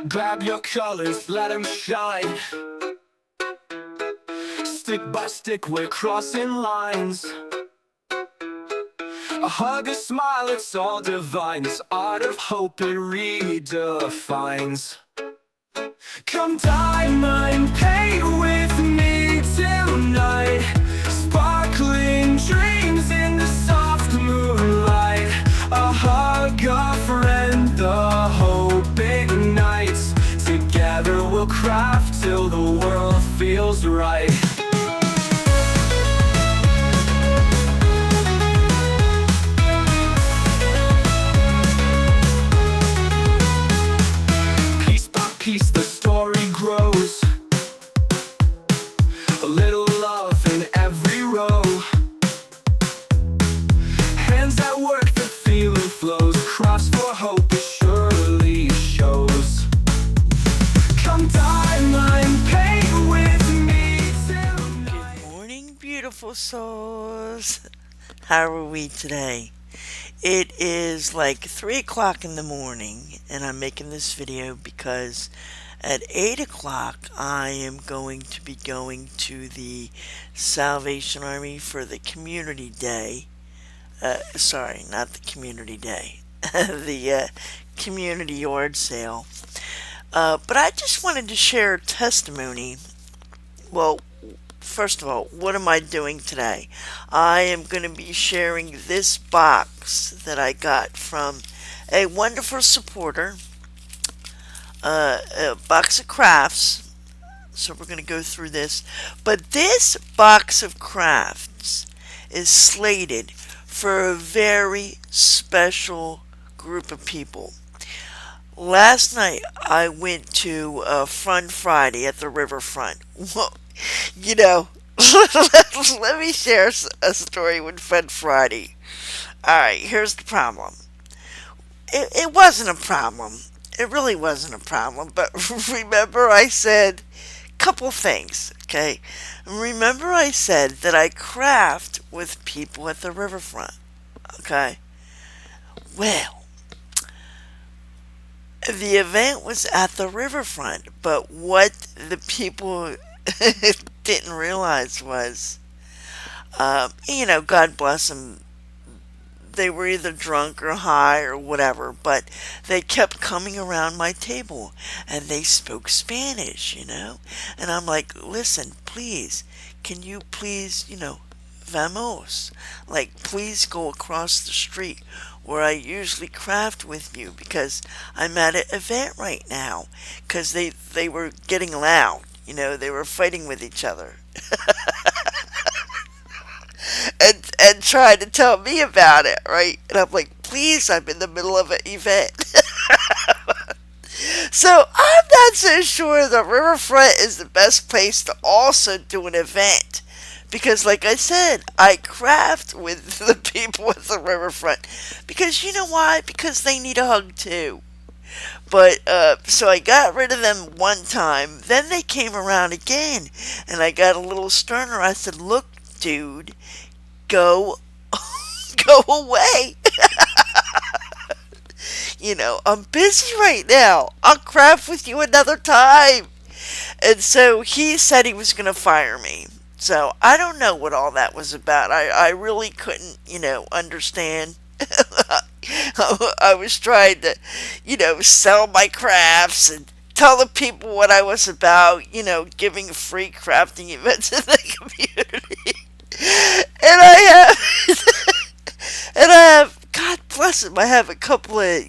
Grab your colors, let 'em shine. Stick by stick, we're crossing lines. A hug, a smile, it's all divine. This art of hope, it redefines. Come diamond paint with me tonight. Sparkling dreams in the soft moonlight. A hug, a friend, the hope ignites. Together we'll craft till the world feels right. Piece by piece the story grows. A little love in every row. Hands at work, the feeling flows. Crafts for hope, it surely shows. Come diamond paint with me tonight. Good morning, beautiful souls. How are we today? It is like 3 o'clock in the morning, and I'm making this video because at 8 o'clock I am going to be going to the Salvation Army for the Community Day. Sorry, not the Community Day. The Community Yard Sale. But I just wanted to share a testimony. Well, first of all, what am I doing today? I am going to be sharing this box that I got from a wonderful supporter, a box of crafts. So we're going to go through this. But this box of crafts is slated for a very special group of people. Last night I went to Fun Friday at the riverfront. Well, you know, let me share a story with Fun Friday. Alright, here's the problem. It wasn't a problem. It really wasn't a problem. But remember I said a couple things, okay? Remember I said that I craft with people at the riverfront, okay? Well, the event was at the riverfront, but what the people didn't realize was, God bless them, they were either drunk or high or whatever, but they kept coming around my table and they spoke Spanish, and I'm like, listen, please, can you please, vamos, like, please go across the street where I usually craft with you, because I'm at an event right now, because they were getting loud, they were fighting with each other. and trying to tell me about it, right? And I'm like, please, I'm in the middle of an event. So I'm not so sure the riverfront is the best place to also do an event. Because like I said, I craft with the people at the riverfront. Because you know why? Because they need a hug too. But, so I got rid of them one time. Then they came around again. And I got a little sterner. I said, look, dude, go away. I'm busy right now. I'll craft with you another time. And so he said he was going to fire me. So I don't know what all that was about. I really couldn't, understand. I was trying to, sell my crafts and tell the people what I was about, giving free crafting events in the community. And I have, God bless him, I have a couple of,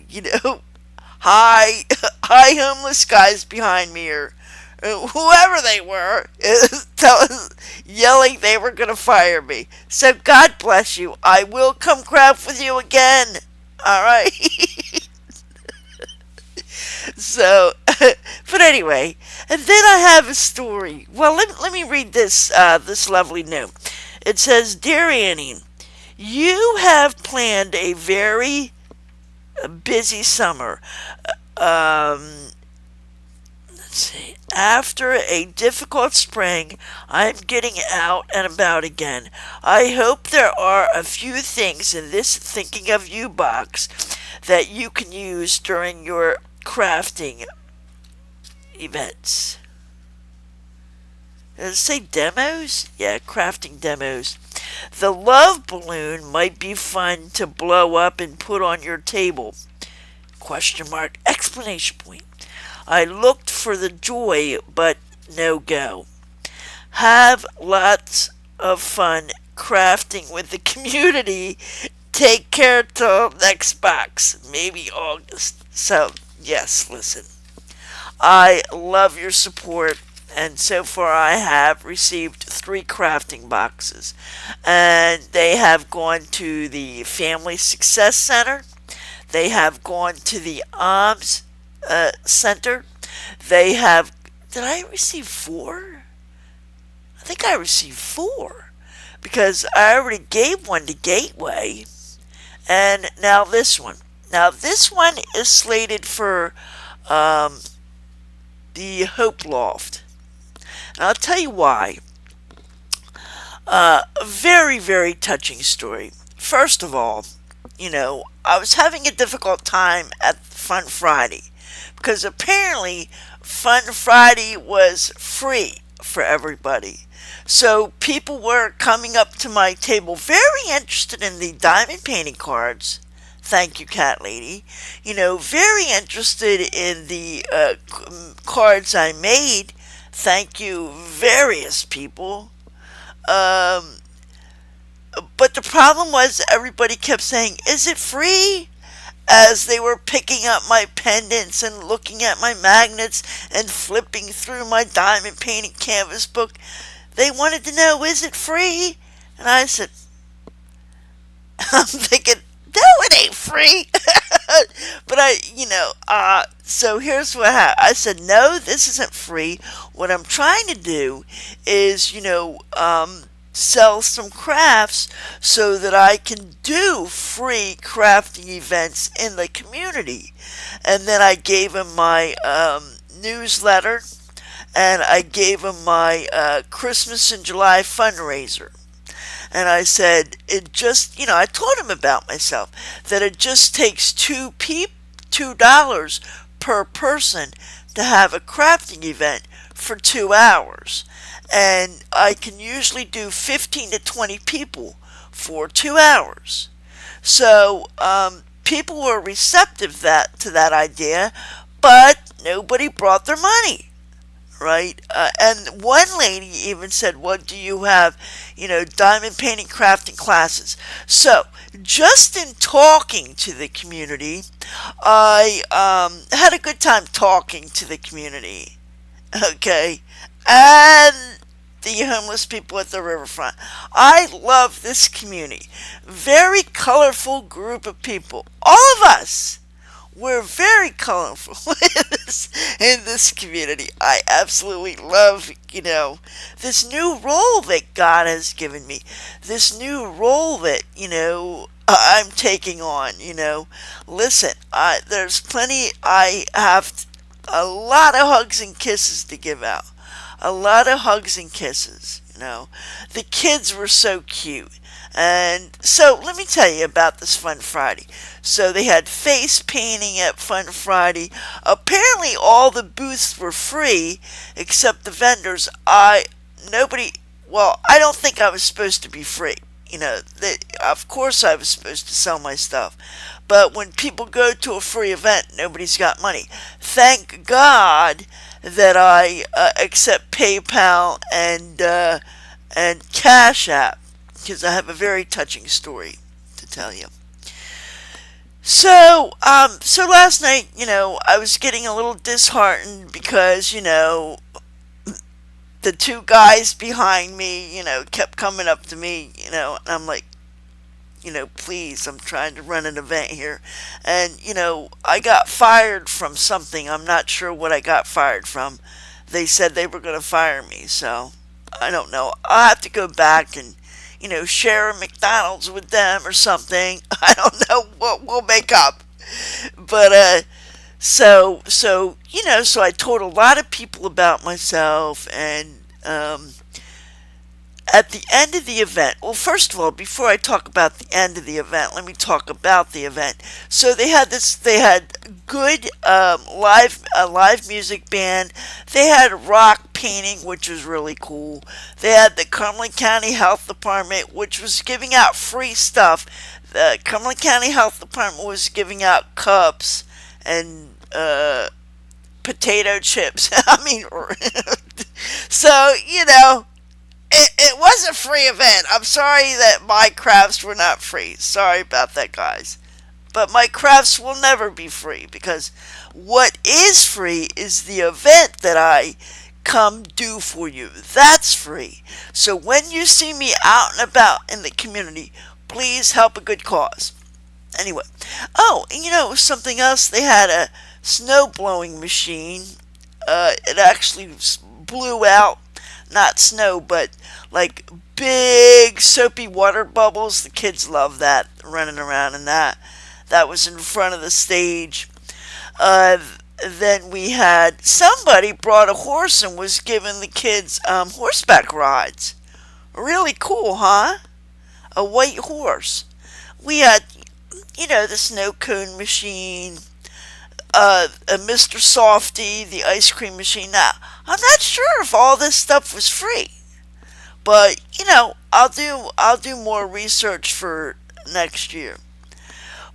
high homeless guys behind me, or whoever they were, yelling they were going to fire me. So God bless you. I will come craft with you again. All right. So, but anyway, and then I have a story. Well, let me read this this lovely note. It says, Dear Annie, you have planned a very busy summer. see. After a difficult spring, I'm getting out and about again. I hope there are a few things in this thinking of you box that you can use during your crafting events. Does it say demos? Yeah, crafting demos. The love balloon might be fun to blow up and put on your table. Question mark, explanation point. I looked for the joy, but no go. Have lots of fun crafting with the community. Take care till next box, maybe August. So, yes, listen. I love your support, and so far I have received 3 crafting boxes. And they have gone to the Family Success Center. They have gone to the ALMS Center. They have. Did I receive 4? I think I received 4 because I already gave one to Gateway, and now this one. Now this one is slated for the Hope Loft. And I'll tell you why. A very, very touching story. First of all, I was having a difficult time at Fun Friday because apparently Fun Friday was free for everybody. So people were coming up to my table very interested in the diamond painting cards. Thank you, Cat Lady. Very interested in the cards I made. Thank you, various people. But the problem was everybody kept saying, "Is it free?" As they were picking up my pendants and looking at my magnets and flipping through my diamond painting canvas book, they wanted to know, "Is it free?" And I said, I'm thinking, no, it ain't free. But so here's what happened. I said, no, this isn't free. What I'm trying to do is, sell some crafts so that I can do free crafting events in the community. And then I gave him my newsletter, and I gave him my Christmas in July fundraiser. And I said, I told him about myself, that it just takes $2 per person to have a crafting event for 2 hours. And I can usually do 15 to 20 people for 2 hours. So people were receptive to that idea, but nobody brought their money. Right? And one lady even said, "Well, do you have, diamond painting crafting classes?" So, just in talking to the community, I had a good time talking to the community. Okay? And the homeless people at the riverfront. I love this community. Very colorful group of people. All of us. We're very colorful in this community. I absolutely love, this new role that God has given me. This new role that, I'm taking on, Listen, there's plenty, I have a lot of hugs and kisses to give out. A lot of hugs and kisses, The kids were so cute. And so let me tell you about this Fun Friday. So they had face painting at Fun Friday. Apparently all the booths were free except the vendors. I don't think I was supposed to be free. Of course I was supposed to sell my stuff. But when people go to a free event, nobody's got money. Thank God that I accept PayPal and Cash App, because I have a very touching story to tell you. So last night, I was getting a little disheartened because, the 2 guys behind me, kept coming up to me, and I'm like, please, I'm trying to run an event here. And, I got fired from something. I'm not sure what I got fired from. They said they were going to fire me, so I don't know. I'll have to go back and, share a McDonald's with them or something. I don't know what we'll make up. But, So I told a lot of people about myself, and at the end of the event, well, first of all, before I talk about the end of the event, let me talk about the event. So they had good live music band. They had rock painting, which was really cool. They had the Cumberland County Health Department, which was giving out free stuff. The Cumberland County Health Department was giving out cups and potato chips. I mean, so it was a free event. I'm sorry that my crafts were not free. Sorry about that, guys. But my crafts will never be free, because what is free is the event that I come do for you. That's free. So when you see me out and about in the community, please help a good cause. Anyway, oh, and something else. They had a snow blowing machine. It actually blew out, not snow, but like big soapy water bubbles. The kids love that, running around in that. That was in front of the stage. Uh, then we had somebody brought a horse and was giving the kids horseback rides. Really cool, huh? A white horse. We had, the snow cone machine, a Mr. Softy, the ice cream machine. Now, I'm not sure if all this stuff was free, but I'll do more research for next year.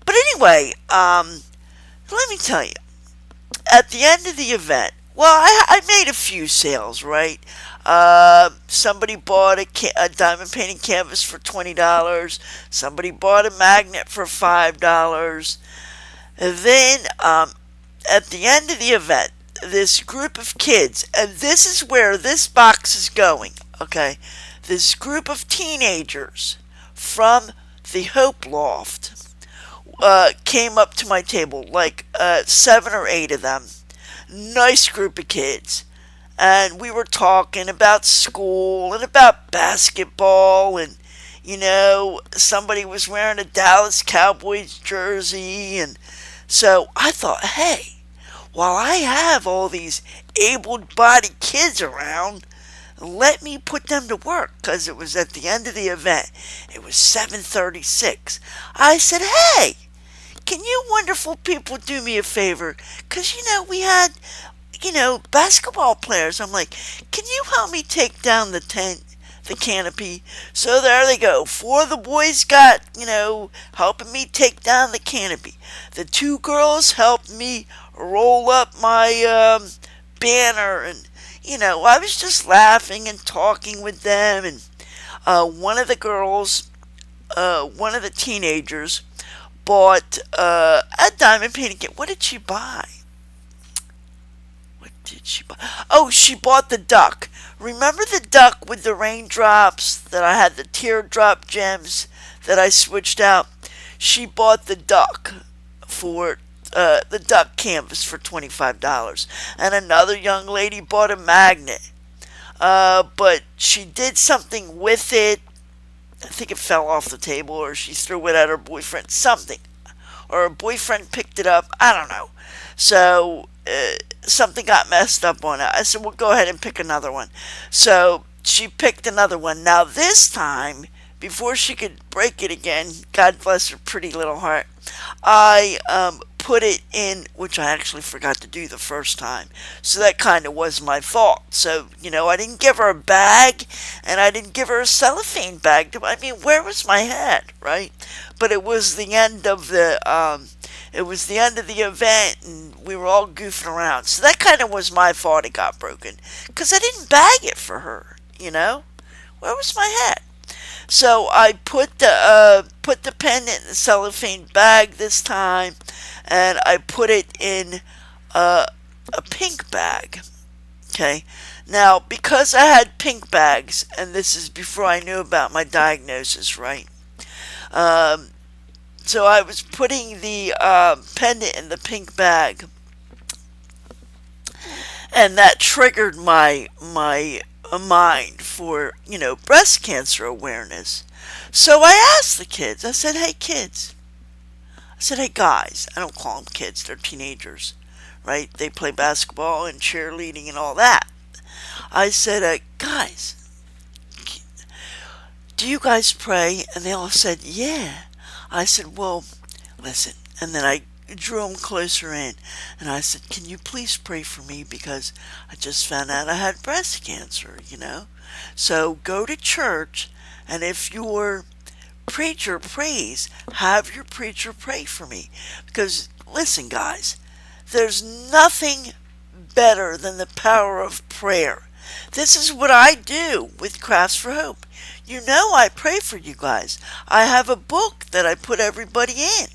But anyway, let me tell you, at the end of the event, well, I made a few sales, right? Somebody bought a diamond painting canvas for $20. Somebody bought a magnet for $5. And then, at the end of the event, this group of kids, and this is where this box is going, okay? This group of teenagers from the Hope Loft came up to my table, like 7 or 8 of them. Nice group of kids. And we were talking about school and about basketball, and somebody was wearing a Dallas Cowboys jersey. And so I thought, hey, while I have all these able-bodied kids around, let me put them to work, because it was at the end of the event. It was 7:36. I said, hey, can you wonderful people do me a favor? Because, we had, basketball players. I'm like, can you help me take down the tent, the canopy? So there they go. 4 of the boys got, helping me take down the canopy. The 2 girls helped me roll up my banner. And, I was just laughing and talking with them. And one of the girls, one of the teenagers, bought a diamond painting kit. What did she buy? What did she buy? Oh, she bought the duck. Remember the duck with the raindrops that I had, the teardrop gems that I switched out? She bought the duck for the duck canvas for $25. And another young lady bought a magnet. But she did something with it. I think it fell off the table, or she threw it at her boyfriend, something. Or her boyfriend picked it up, I don't know. So, something got messed up on it. I said, well, go ahead and pick another one. So, she picked another one. Now, this time, before she could break it again, God bless her pretty little heart, I put it in, which I actually forgot to do the first time. So that kind of was my fault. So, I didn't give her a bag, and I didn't give her a cellophane bag. I mean, where was my head, right? But it was the end of the event, and we were all goofing around. So that kind of was my fault it got broken, because I didn't bag it for her, Where was my head? So I put the pendant in the cellophane bag this time, and I put it in a pink bag. Okay. Now, because I had pink bags, and this is before I knew about my diagnosis, right? So I was putting the pendant in the pink bag, and that triggered my mind for breast cancer awareness. So I asked the kids. I said, hey kids. I said, hey guys. I don't call them kids. They're teenagers. right? They play basketball and cheerleading and all that. I said, guys, do you guys pray? And they all said, yeah. I said, well, listen. And then I drew them closer in. And I said, can you please pray for me? Because I just found out I had breast cancer, you know. So go to church. And if your preacher prays, have your preacher pray for me. Because, listen, guys, there's nothing better than the power of prayer. This is what I do with Crafts for Hope. You know I pray for you guys. I have a book that I put everybody in,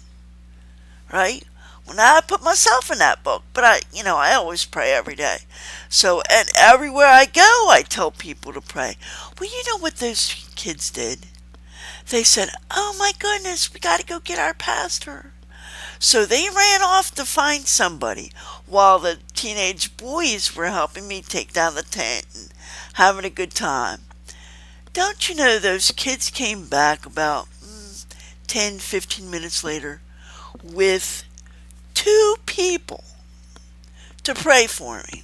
right? Well, now I put myself in that book, but I always pray every day. So, and everywhere I go, I tell people to pray. Well, you know what those kids did? They said, oh my goodness, we got to go get our pastor. So they ran off to find somebody while the teenage boys were helping me take down the tent and having a good time. Don't you know those kids came back about 10, 15 minutes later with 2 people to pray for me.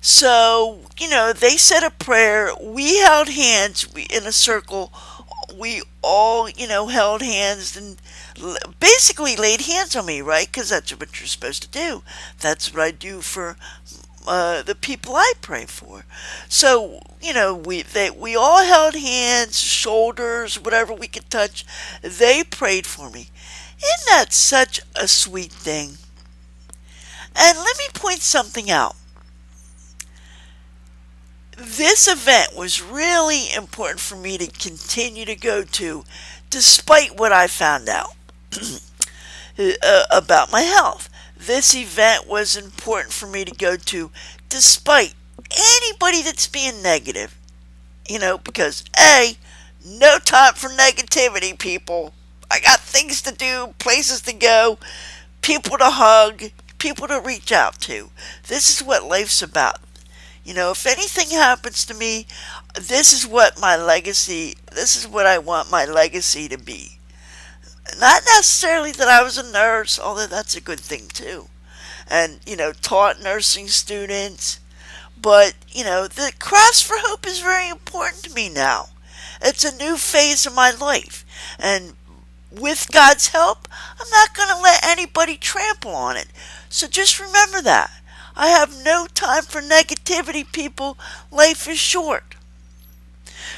So, they said a prayer. We held hands in a circle. We all, held hands and basically laid hands on me, right? Because that's what you're supposed to do. That's what I do for the people I pray for. So, we all held hands, shoulders, whatever we could touch. They prayed for me. Isn't that such a sweet thing? And let me point something out. This event was really important for me to continue to go to, despite what I found out about my health. This event was important for me to go to, despite anybody that's being negative. Because no time for negativity, people. I got things to do, places to go, people to hug, people to reach out to. This is what life's about. If anything happens to me, this is what I want my legacy to be. Not necessarily that I was a nurse, although that's a good thing too. And, taught nursing students. But, the Crafts for Hope is very important to me now. It's a new phase of my life. And with God's help, I'm not going to let anybody trample on it. So just remember that. I have no time for negativity, people. Life is short.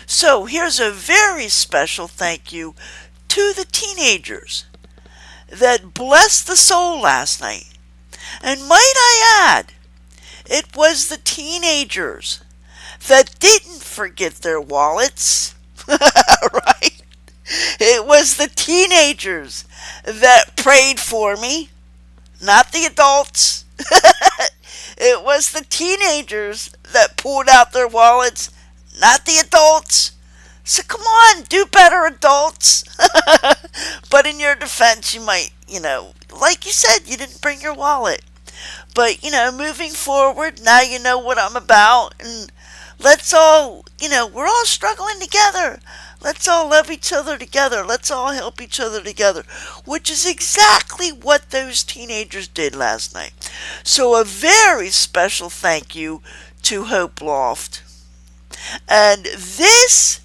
So here's a very special thank you to the teenagers that blessed the soul last night. And might I add, it was the teenagers that didn't forget their wallets, right? It was the teenagers that prayed for me, not the adults. It was the teenagers that pulled out their wallets, not the adults. So come on, do better, adults. But in your defense, you might, like you said, you didn't bring your wallet. But, moving forward, now you know what I'm about. And let's all, we're all struggling together. Let's all love each other together. Let's all help each other together, which is exactly what those teenagers did last night. So a very special thank you to Hope Loft. And this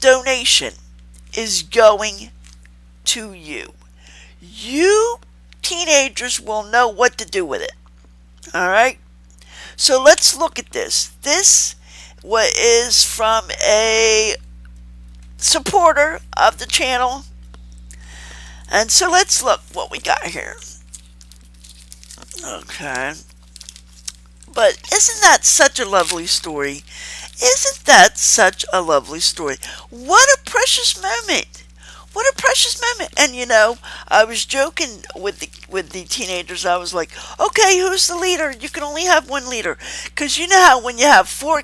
donation is going to you. You teenagers will know what to do with it. All right? So let's look at this. This is from a supporter of the channel. And so let's look what we got here. Okay. But isn't that such a lovely story? Isn't that such a lovely story? What a precious moment. What a precious moment. And I was joking with the teenagers. I was like, okay, who's the leader? You can only have one leader. Because you know how when you have 4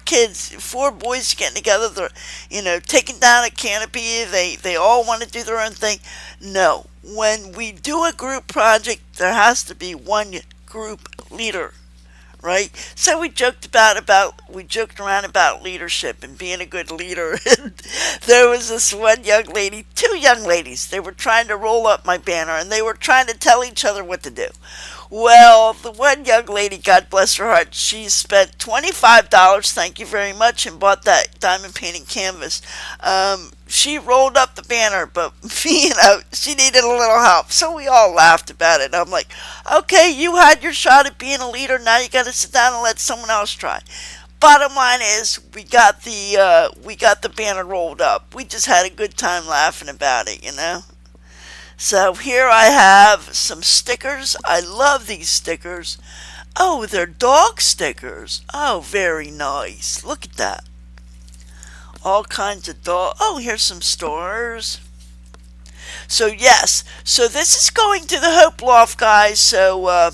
boys getting together, they're, taking down a canopy, they all want to do their own thing. No. When we do a group project, there has to be one group leader. right? So we joked around about leadership and being a good leader. And there was this one young lady, two young ladies. They were trying to roll up my banner and they were trying to tell each other what to do. Well, the one young lady, God bless her heart, she spent $25, thank you very much, and bought that diamond painting canvas. She rolled up the banner, but she needed a little help. So we all laughed about it. I'm like, okay, you had your shot at being a leader. Now you got to sit down and let someone else try. Bottom line is, we got the banner rolled up. We just had a good time laughing about it, you know. So here I have some stickers. I love these stickers. Oh, they're dog stickers. Oh, very nice. Look at that. All kinds of dog. Oh, here's some stars. So yes, so this is going to the Hope Loft, guys. So I'll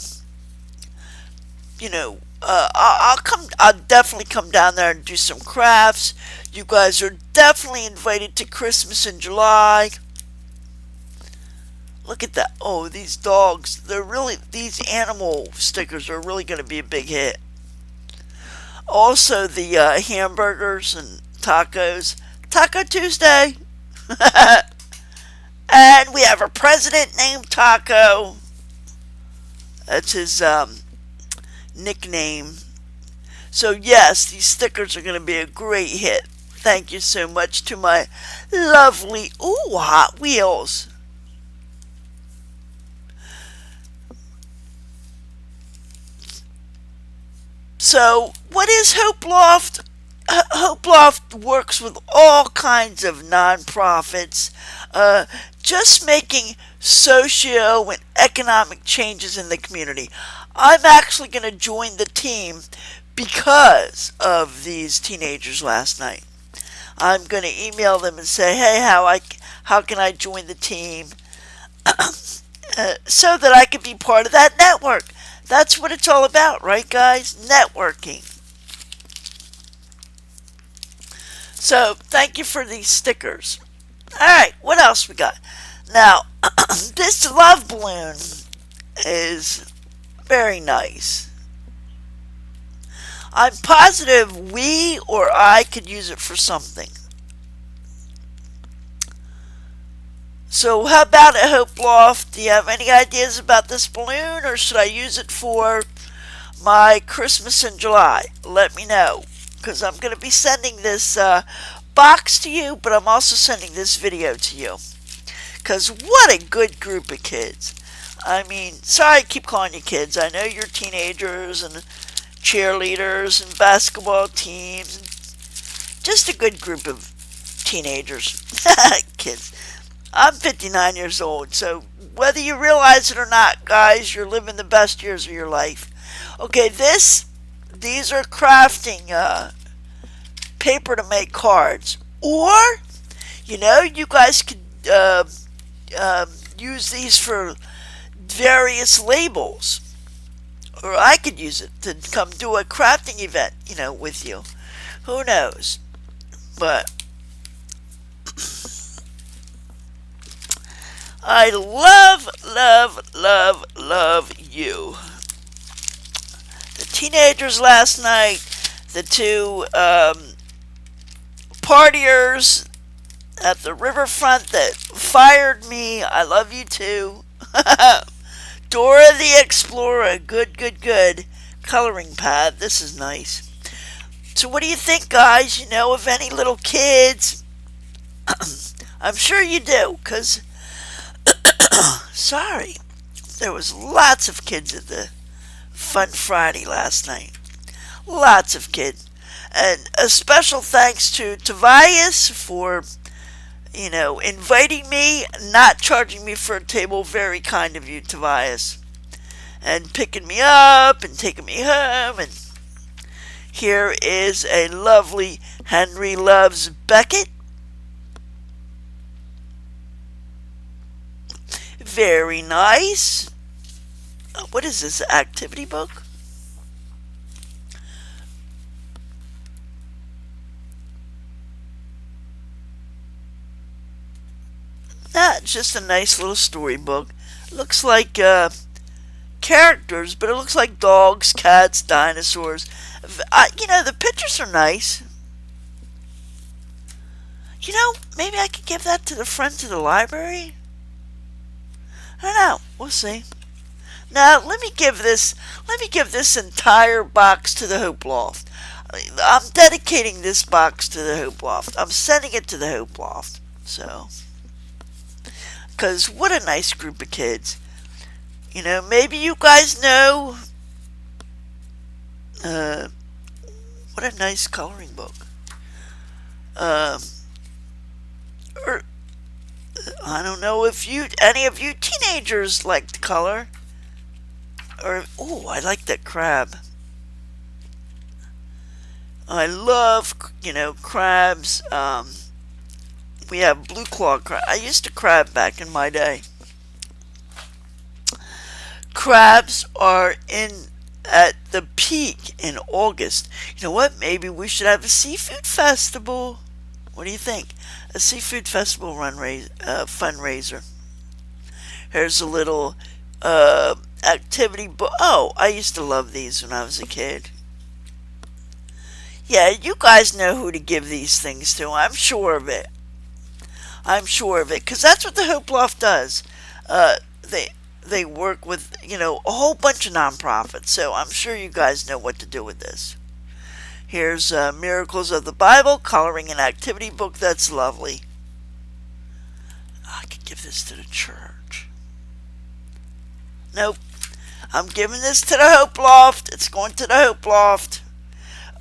come. I'll definitely come down there and do some crafts. You guys are definitely invited to Christmas in July. Look at that. Oh, these dogs. These animal stickers are really going to be a big hit. Also, the hamburgers and tacos. Taco Tuesday. And we have a president named Taco. That's his nickname. So, yes, these stickers are going to be a great hit. Thank you so much to my lovely, Hot Wheels. So, what is Hope Loft? Hope Loft works with all kinds of nonprofits, just making socio and economic changes in the community. I'm actually going to join the team because of these teenagers last night. I'm going to email them and say, hey, how can I join the team so that I can be part of that network. That's what it's all about, right, guys? Networking. So, thank you for these stickers. Alright, what else we got? Now, this love balloon is very nice. I'm positive we or I could use it for something. So how about it, Hope Loft? Do you have any ideas about this balloon, or should I use it for my Christmas in July? Let me know, because I'm going to be sending this box to you, but I'm also sending this video to you. Because what a good group of kids. I mean, sorry I keep calling you kids. I know you're teenagers and cheerleaders and basketball teams. Just a good group of teenagers. Kids. I'm 59 years old, so whether you realize it or not, guys, you're living the best years of your life. Okay, these are crafting paper to make cards. Or, you guys could use these for various labels. Or I could use it to come do a crafting event, with you. Who knows? But I love, love, love, love you. The teenagers last night, the two partiers at the riverfront that fired me, I love you too. Dora the Explorer, good, good, good. Coloring pad, this is nice. So what do you think, guys? You know of any little kids? I'm sure you do, because sorry, there was lots of kids at the Fun Friday last night. Lots of kids. And a special thanks to Tobias for, inviting me, not charging me for a table. Very kind of you, Tobias. And picking me up and taking me home. And here is a lovely Henry Loves Beckett. Very nice. What is this, activity book? Just a nice little storybook. Looks like characters, but it looks like dogs, cats, dinosaurs. The pictures are nice. Maybe I could give that to the friends of the library. I don't know. We'll see. Now let me give this entire box to the Hope Loft. I'm dedicating this box to the Hope Loft. I'm sending it to the Hope Loft. So, because what a nice group of kids. Maybe you guys know. What a nice coloring book. Or I don't know if any of you teenagers like to color. Or I like that crab. I love crabs. We have blue claw crab. I used to crab back in my day. Crabs are at the peak in August. You know what? Maybe we should have a seafood festival. What do you think? A seafood festival fundraiser. Here's a little activity book. Oh, I used to love these when I was a kid. Yeah, you guys know who to give these things to. I'm sure of it. Because that's what the Hope Loft does. They work with, a whole bunch of nonprofits. So I'm sure you guys know what to do with this. Here's Miracles of the Bible, coloring an activity book. That's lovely. I could give this to the church. Nope. I'm giving this to the Hope Loft. It's going to the Hope Loft.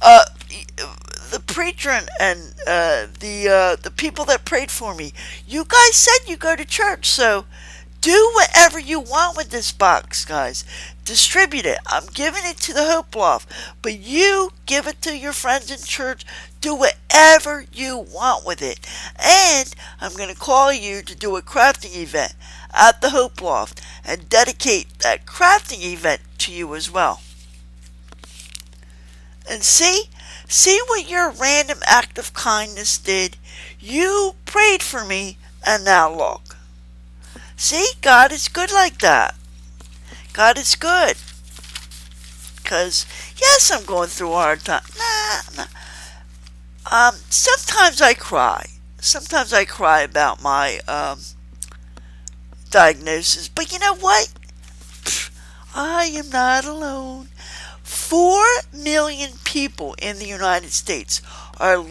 The preacher and the people that prayed for me, you guys said you go to church, so do whatever you want with this box, guys. Distribute it. I'm giving it to the Hope Loft, but you give it to your friends in church. Do whatever you want with it. And I'm going to call you to do a crafting event at the Hope Loft and dedicate that crafting event to you as well. And see what your random act of kindness did? You prayed for me, and now look. See, God is good like that. God is good. Because, yes, I'm going through a hard time. Sometimes I cry. Sometimes I cry about my diagnosis. But you know what? I am not alone. 4 million people in the United States are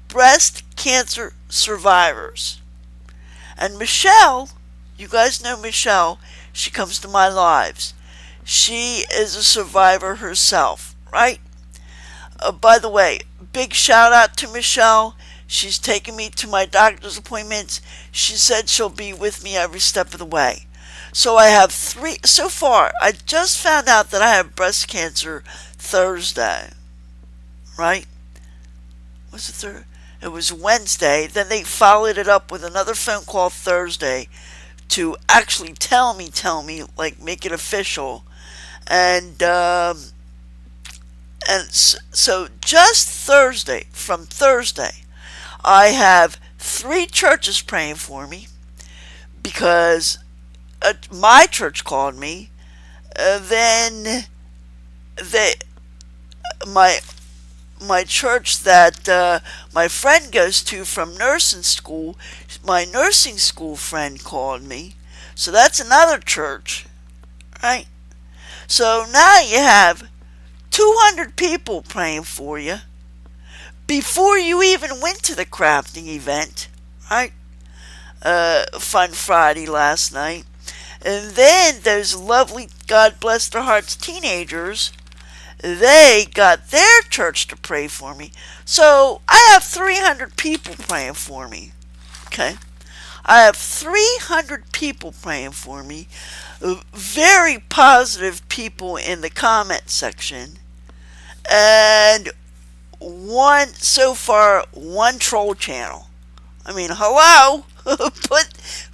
breast cancer survivors. And Michelle, you guys know Michelle, she comes to my lives. She is a survivor herself, right? By the way, big shout out to Michelle. She's taken me to my doctor's appointments. She said she'll be with me every step of the way. So I have 3 so far. I just found out that I have breast cancer Thursday, right? Was it Thursday? It was Wednesday. Then they followed it up with another phone call Thursday to actually tell me, like make it official. And so just from Thursday, I have 3 churches praying for me because my church called me. Then my church that my friend goes to from nursing school, my nursing school friend called me. So that's another church, right? So now you have 200 people praying for you before you even went to the crafting event, right? Fun Friday last night. And then those lovely, God bless their hearts, teenagers, they got their church to pray for me. So I have 300 people praying for me. Okay? I have 300 people praying for me. Very positive people in the comment section. And one troll channel. I mean, hello?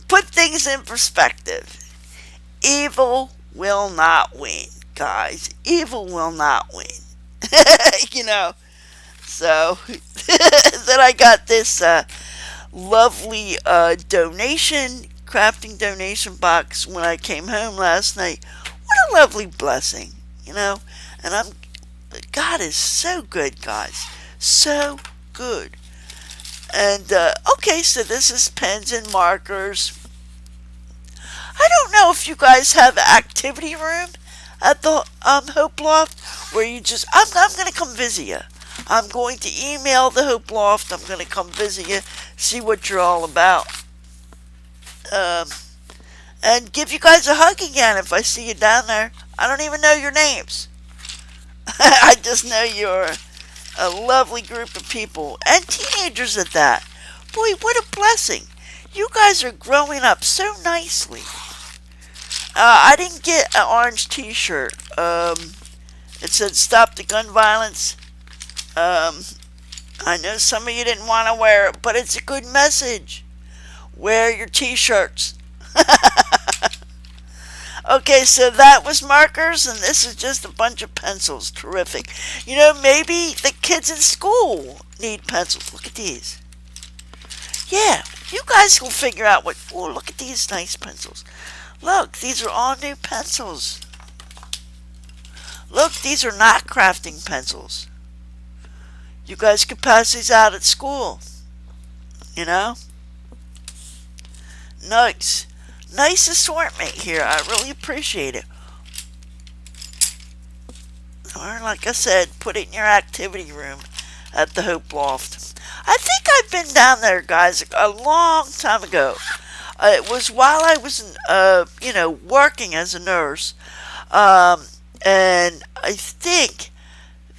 Put things in perspective. Evil will not win, guys. Evil will not win. So then I got this lovely donation crafting donation box when I came home last night. What a lovely blessing, you know. And God is so good, guys, so good. And okay, so this is pens and markers. I don't know if you guys have an activity room at the Hope Loft where you just I'm gonna come visit you. I'm going to email the Hope Loft. I'm gonna come visit you, see what you're all about, um, and give you guys a hug again if I see you down there. I don't even know your names. I just know you're a lovely group of people and teenagers at that. Boy, what a blessing! You guys are growing up so nicely. I didn't get an orange T-shirt. It said "Stop the Gun Violence." Um, I know some of you didn't want to wear it, but it's a good message. Wear your T-shirts. Okay, so that was markers, and this is just a bunch of pencils. Terrific. You know, maybe the kids in school need pencils. Look at these. Yeah, you guys will figure out what. Oh, look at these nice pencils. Look, these are all new pencils. Look, these are not crafting pencils. You guys could pass these out at school. You know? Nice. Nice assortment here. I really appreciate it. Or, like I said, put it in your activity room at the Hope Loft. I think I've been down there, guys, a long time ago. It was while I was, working as a nurse. And I think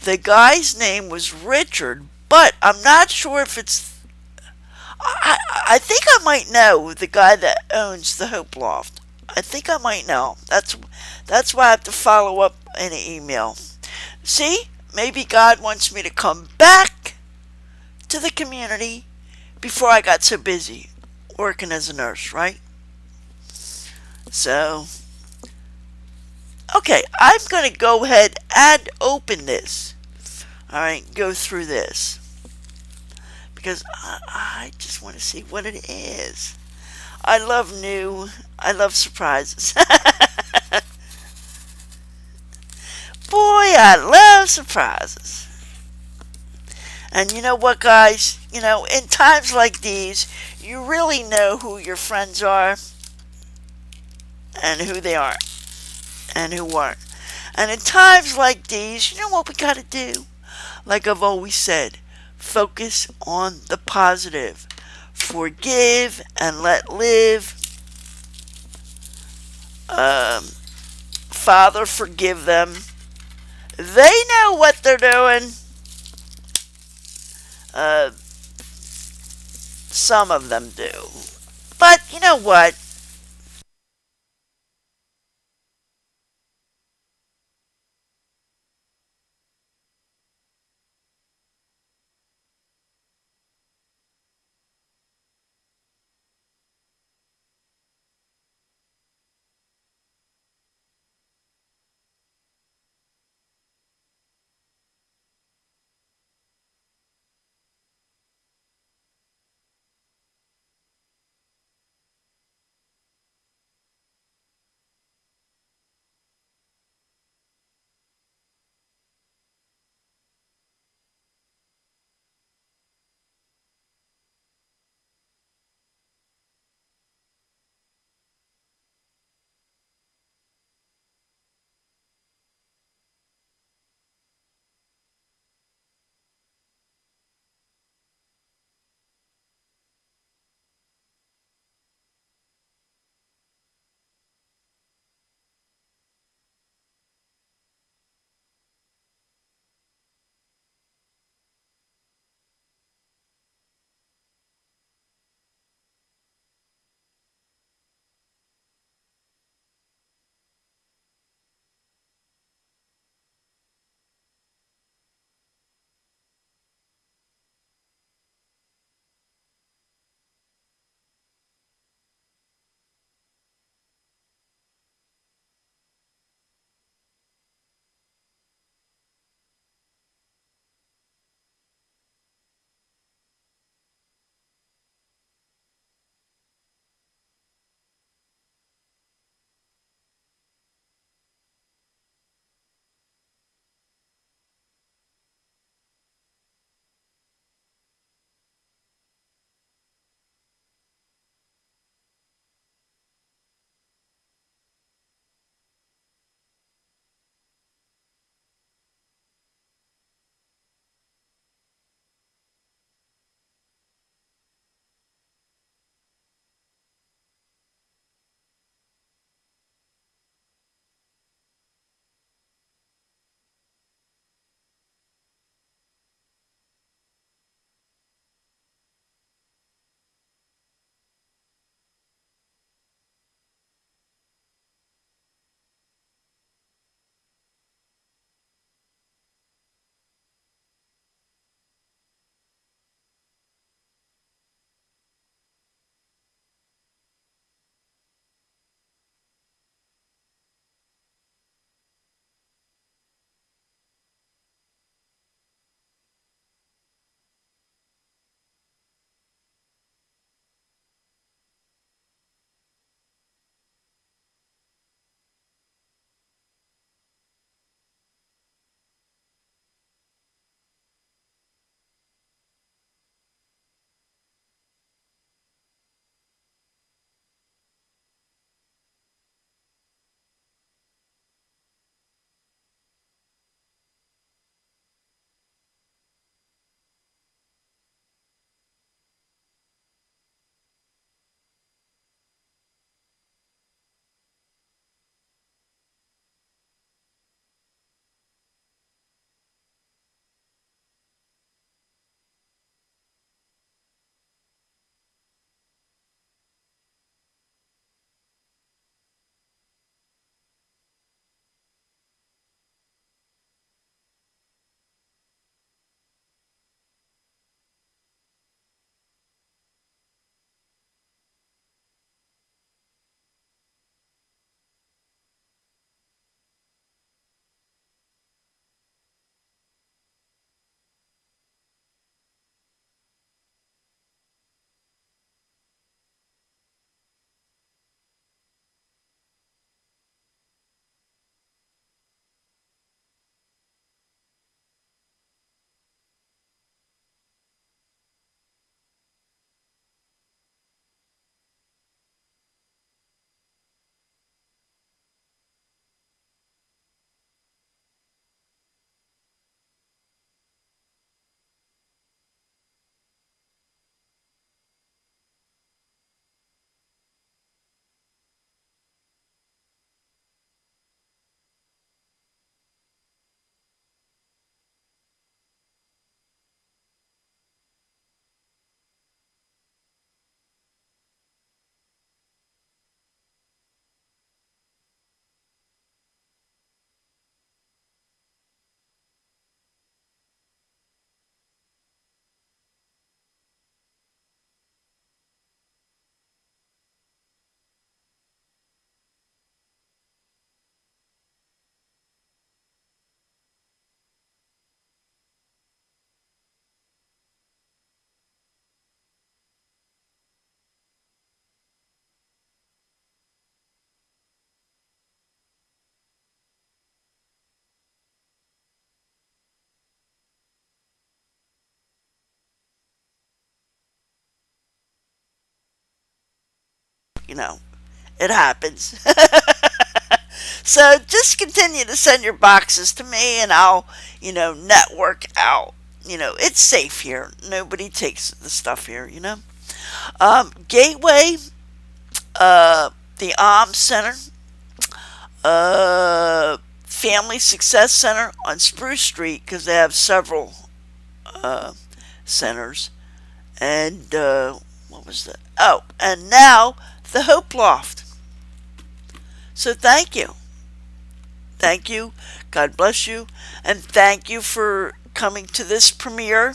the guy's name was Richard, but I'm not sure if it's. I think I might know the guy that owns the Hope Loft. I think I might know. That's why I have to follow up in an email. See, maybe God wants me to come back to the community before I got so busy working as a nurse, right? So, okay, I'm going to go ahead and open this. All right, go through this. Because I just want to see what it is. I love surprises. Boy, I love surprises. And you know what, guys? You know, in times like these, you really know who your friends are and who they aren't and who aren't. And in times like these, you know what we got to do? Like I've always said, focus on the positive. Forgive and let live. Father, forgive them. They know what they're doing. Some of them do. But you know what? it happens. So just continue to send your boxes to me and I'll, network out. It's safe here. Nobody takes the stuff here. Gateway, the Alms Center, Family Success Center on Spruce Street, because they have several centers. And what was that? Oh, and now the Hope Loft. So thank you. Thank you. God bless you. And thank you for coming to this premiere.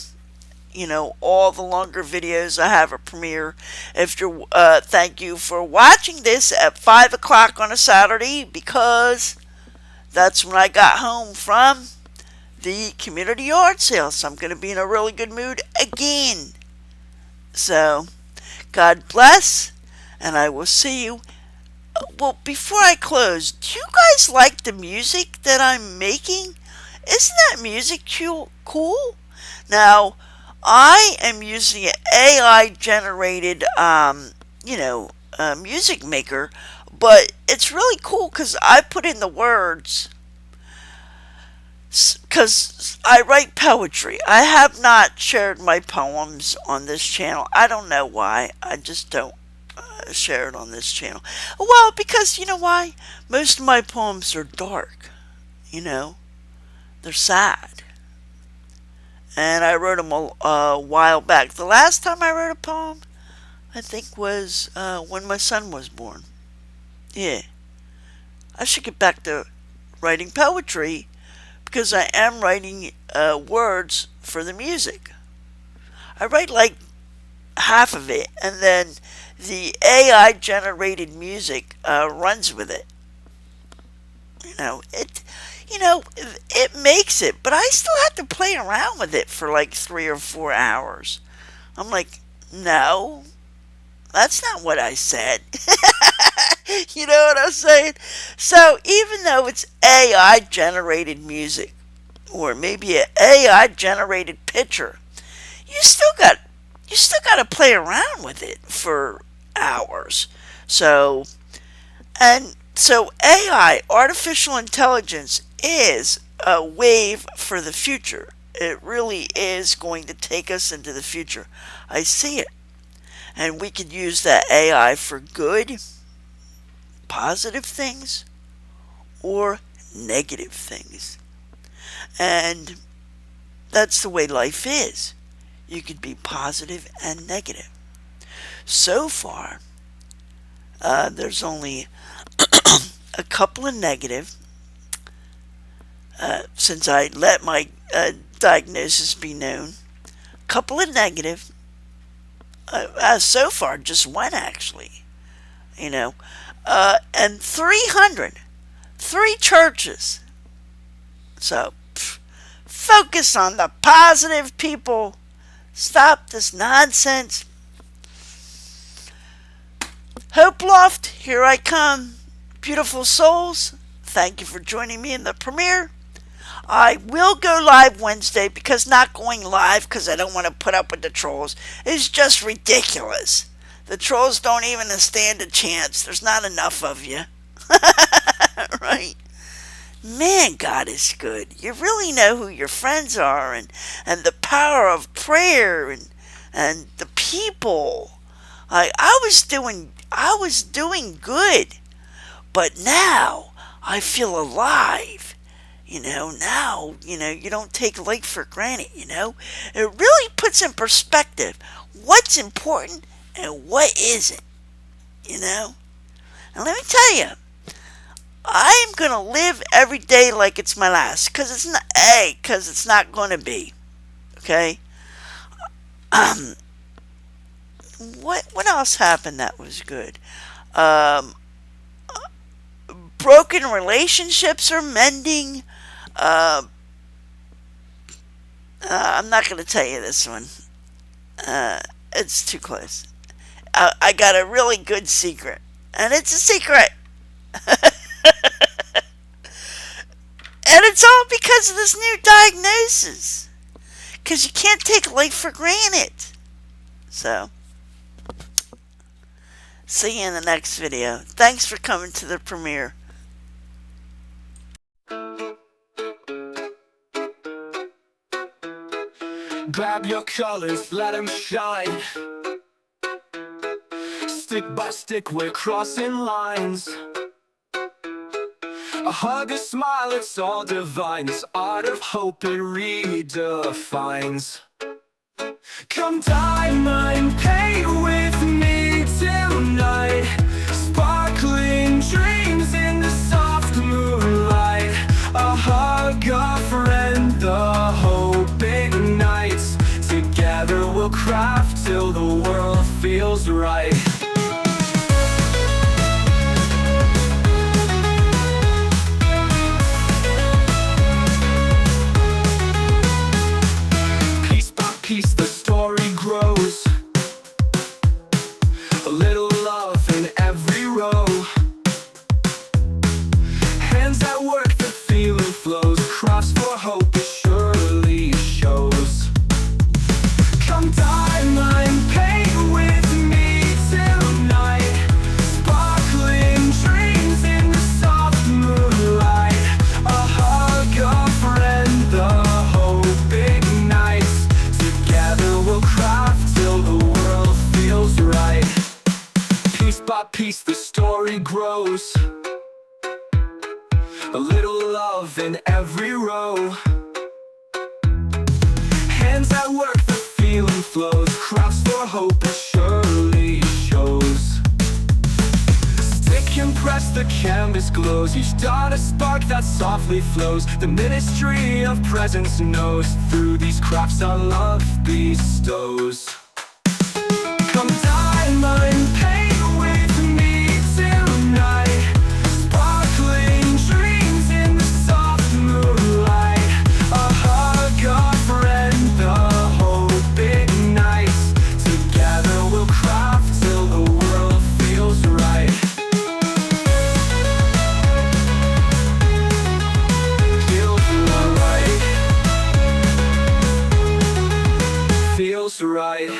All the longer videos I have a premiere. Thank you for watching this at 5 o'clock on a Saturday, because that's when I got home from the community yard sale. So I'm going to be in a really good mood again. So, God bless, and I will see you. Well, before I close, do you guys like the music that I'm making? Isn't that music cool? Now, I am using an AI-generated, music maker, but it's really cool because I put in the words, because I write poetry. I have not shared my poems on this channel. I don't know why. I just don't share it on this channel. Well, because you know why? Most of my poems are dark. They're sad. And I wrote them a while back. The last time I wrote a poem, I think, was when my son was born. Yeah. I should get back to writing poetry, because I am writing words for the music. I write like half of it, and then the AI generated music runs with it. It makes it, but I still have to play around with it for like 3 or 4 hours. I'm like, no, that's not what I said. You know what I'm saying? So even though it's AI generated music, or maybe an AI generated picture, you still got to play around with it for hours. So AI, artificial intelligence, is a wave for the future. It really is going to take us into the future. I see it. And we could use that AI for good, positive things, or negative things. And that's the way life is. You could be positive and negative. So far, there's only a couple of negative, since I let my diagnosis be known. A couple of negative. So far, just one actually. And 3 churches. So, focus on the positive, people. Stop this nonsense. Hope Loft, here I come. Beautiful souls, thank you for joining me in the premiere. I will go live Wednesday, because not going live because I don't want to put up with the trolls is just ridiculous. The trolls don't even stand a chance. There's not enough of you. Right? Man, God is good. You really know who your friends are, and the power of prayer, and the people. I was doing good, but now I feel alive. Now, you don't take life for granted, It really puts in perspective what's important and what isn't, And let me tell you, I am going to live every day like it's my last, because it's not going to be, okay? What else happened that was good? Broken relationships are mending. I'm not going to tell you this one. It's too close. I got a really good secret, and it's a secret. And it's all because of this new diagnosis. Because you can't take life for granted. So, See you in the next video. Thanks for coming to the premiere. Grab your colors, let them shine. Stick by stick, we're crossing lines. A hug, a smile, it's all divine. This art of hope it redefines. Come diamond paint with me tonight. Sparkling dreams in the soft moonlight. A hug, a friend, the hope ignites. Together we'll craft till the world feels right. Piece the story grows. A little love in every row. Hands at work, the feeling flows. Crafts for hope, it surely shows. Come diamond paint with me tonight. Sparkling dreams in the soft moonlight. A hug, a friend, the hope ignites. Together we'll craft till the world feels right. Piece by piece the story grows. A little love in every row. Hands at work, the feeling flows. Crafts for hope, it surely shows. Stick and press, the canvas glows. Each dot a spark that softly flows. The ministry of presence knows. Through these crafts our love bestows. Come diamond paint with me tonight. Sparkling dreams in the soft moonlight. A hug, a friend, the hope ignites. Together we'll craft till the world feels right. Feels right.